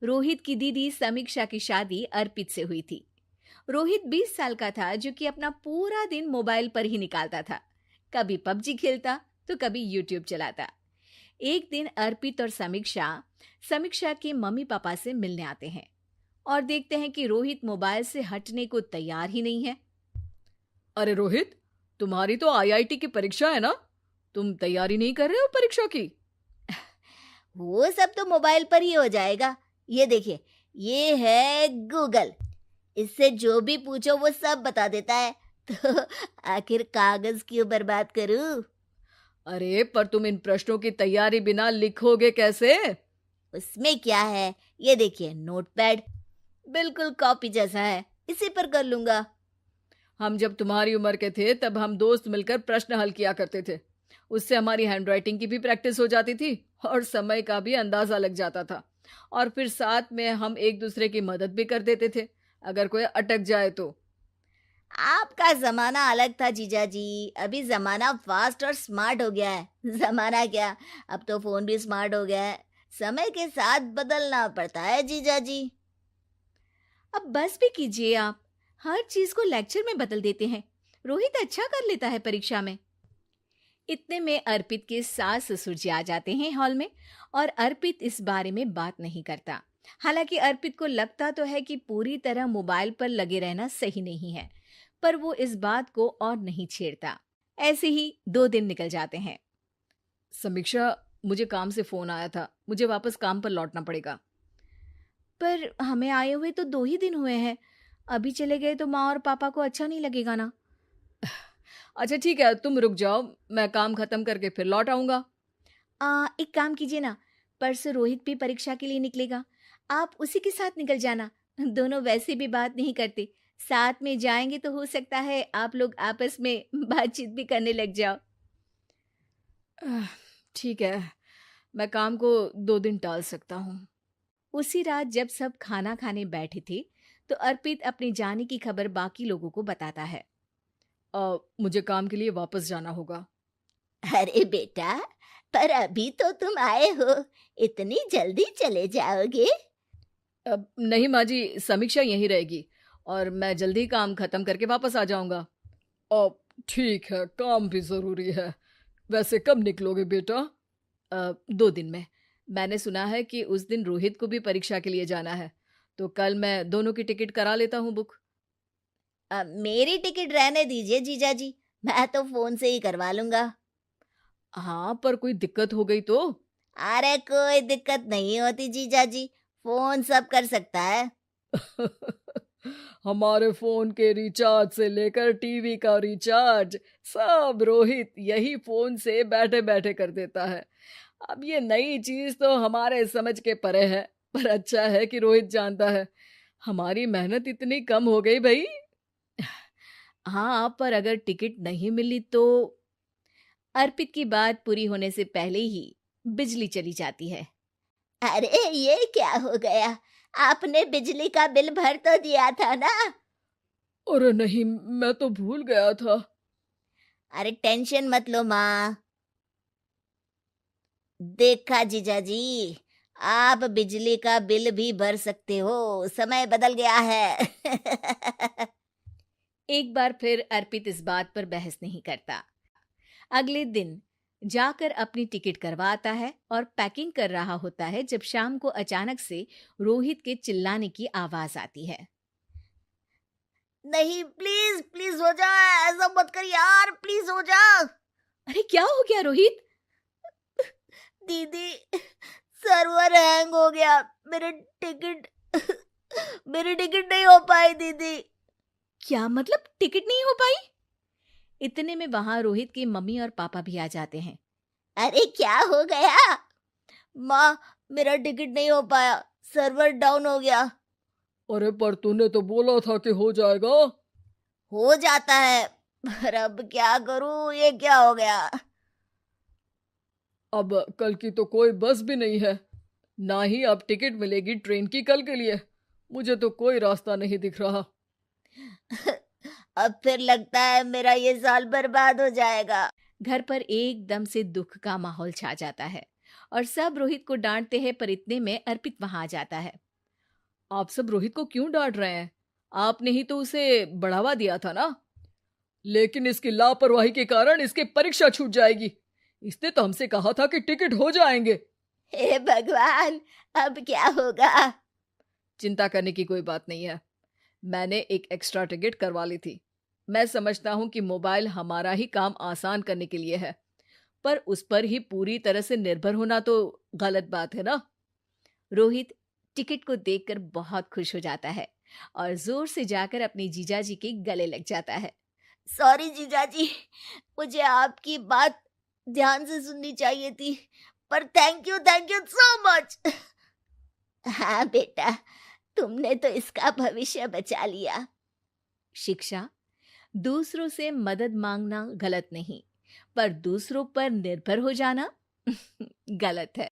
रोहित की दीदी समीक्षा की शादी अर्पित से हुई थी। रोहित 20 साल का था जो कि अपना पूरा दिन मोबाइल पर ही निकालता था। कभी पबजी खेलता तो कभी यूट्यूब चलाता। एक दिन अर्पित और समीक्षा समीक्षा के मम्मी पापा से मिलने आते हैं और देखते हैं कि रोहित मोबाइल से हटने को तैयार ही नहीं है। अरे रोहित, तुम्हारी तो आईआईटी की परीक्षा है ना? तुम तैयारी नहीं कर रहे हो परीक्षा की? वो सब तो मोबाइल पर ही हो जाएगा। ये देखिए, ये है गूगल। इससे जो भी पूछो वो सब बता देता है। तो आखिर कागज क्यों बर्बाद करूं? अरे पर तुम इन प्रश्नों की तैयारी बिना लिखोगे कैसे? उसमें क्या है, ये देखिए नोटपैड, बिल्कुल कॉपी जैसा है, इसी पर कर लूंगा। हम जब तुम्हारी उम्र के थे तब हम दोस्त मिलकर प्रश्न हल किया करते थे। उससे हमारी हैंडराइटिंग की भी प्रैक्टिस हो जाती थी और समय का भी अंदाजा लग जाता था। और फिर साथ में हम एक दूसरे की मदद भी कर देते थे अगर कोई अटक जाए तो। आपका जमाना अलग था जीजा जी। अभी जमाना फास्ट और स्मार्ट हो गया है। जमाना क्या, अब तो फोन भी स्मार्ट हो गया है। समय के साथ बदलना पड़ता है जीजा जी। अब बस भी कीजिए आप, हर चीज को लेक्चर में बदल देते हैं। रोहित अच्छा कर लेता है परीक्षा में। इतने में अर्पित के सास ससुर जी आ जाते हैं हॉल में और अर्पित इस बारे में बात नहीं करता। हालांकि अर्पित को लगता तो है कि पूरी तरह मोबाइल पर लगे रहना सही नहीं है, पर वो इस बात को और नहीं छेड़ता। ऐसे ही 2 दिन निकल जाते हैं। समीक्षा, मुझे काम से फोन आया था, मुझे वापस काम पर लौटना पड़ेगा। पर हमें आए हुए तो 2 ही दिन हुए हैं। अभी चले गए तो माँ और पापा को अच्छा नहीं लगेगा ना। अच्छा ठीक है, तुम रुक जाओ, मैं काम खत्म करके फिर लौट आऊंगा। एक काम कीजिए ना, परसों रोहित भी परीक्षा के लिए निकलेगा, आप उसी के साथ निकल जाना। दोनों वैसे भी बात नहीं करते, साथ में जाएंगे तो हो सकता है आप लोग आपस में बातचीत भी करने लग जाओ। आह, ठीक है, मैं काम को 2 दिन टाल सकता हूँ। उसी रात जब सब खाना खाने बैठे थे तो अर्पित अपने जाने की खबर बाकी लोगों को बताता है। मुझे काम के लिए वापस जाना होगा। अरे बेटा, पर अभी तो तुम आए हो, इतनी जल्दी चले जाओगे? नहीं माँ जी, समीक्षा यहीं रहेगी और मैं जल्दी काम खत्म करके वापस आ जाऊंगा। ठीक है, काम भी जरूरी है। वैसे कब निकलोगे बेटा? 2 दिन में। मैंने सुना है कि उस दिन रोहित को भी परीक्षा के लिए जाना है, तो कल मैं दोनों की टिकट करा लेता हूँ बुक। मेरी टिकट रहने दीजिए जीजा जी, मैं तो फोन से ही करवा लूंगा। हाँ, पर कोई दिक्कत हो गई तो? अरे कोई दिक्कत नहीं होती जीजा जी, फोन सब कर सकता है। हमारे फोन के रिचार्ज से लेकर टीवी का रिचार्ज सब रोहित यही फोन से बैठे बैठे कर देता है। अब ये नई चीज तो हमारे समझ के परे है, पर अच्छा है कि रोहित जानता है। हमारी मेहनत इतनी कम हो गई भाई। हाँ, पर अगर टिकट नहीं मिली तो? अर्पित की बात पूरी होने से पहले ही बिजली चली जाती है। अरे ये क्या हो गया, आपने बिजली का बिल भर तो दिया था ना? अरे नहीं, मैं तो भूल गया था। अरे टेंशन मत लो माँ। देखा जीजा जी, आप बिजली का बिल भी भर सकते हो, समय बदल गया है। एक बार फिर अर्पित इस बात पर बहस नहीं करता। अगले दिन जाकर अपनी टिकट करवाता है और पैकिंग कर रहा होता है जब शाम को अचानक से रोहित के चिल्लाने की आवाज आती है। नहीं, प्लीज प्लीज हो जा, ऐसा मत कर यार, प्लीज हो जा। अरे क्या हो गया रोहित? दीदी, सर्वर हैंग हो गया, मेरे टिकट मेरी टिकट नहीं हो पाई दीदी। क्या मतलब टिकट नहीं हो पाई? इतने में वहां रोहित की मम्मी और पापा भी आ जाते हैं। अरे क्या हो गया? माँ, मेरा टिकट नहीं हो पाया, सर्वर डाउन हो गया। अरे पर तूने तो बोला था कि हो जाएगा। हो जाता है, पर अब क्या करूं, ये क्या हो गया? अब कल की तो कोई बस भी नहीं है, ना ही अब टिकट मिलेगी ट्रेन की कल के लिए। मुझे तो कोई रास्ता नहीं दिख रहा। अब फिर लगता है मेरा ये साल बर्बाद हो जाएगा। घर पर एकदम से दुख का माहौल छा जाता है और सब रोहित को डांटते हैं, पर इतने में अर्पित वहां आ जाता है। आप सब रोहित को क्यों डांट रहे हैं? आपने ही तो उसे बढ़ावा दिया था ना। लेकिन इसकी लापरवाही के कारण इसकी परीक्षा छूट जाएगी। इसने तो हमसे कहा था कि टिकट हो जाएंगे। हे भगवान, अब क्या होगा? चिंता करने की कोई बात नहीं है। मैंने एक एक्स्ट्रा टिकट करवा ली थी। मैं समझता हूँ कि मोबाइल हमारा ही काम आसान करने के लिए है, पर उस पर ही पूरी तरह से निर्भर होना तो गलत बात है ना। रोहित टिकट को देखकर बहुत खुश हो जाता है और जोर से जाकर अपने जीजाजी के गले लग जाता है। सॉरी जीजाजी, मुझे आपकी बात ध्यान से सुननी चाहिए थी, पर थैंक यू सो मच। हाँ बेटा, तुमने तो इसका भविष्य बचा लिया। शिक्षा, दूसरों से मदद मांगना गलत नहीं, पर दूसरों पर निर्भर हो जाना गलत है।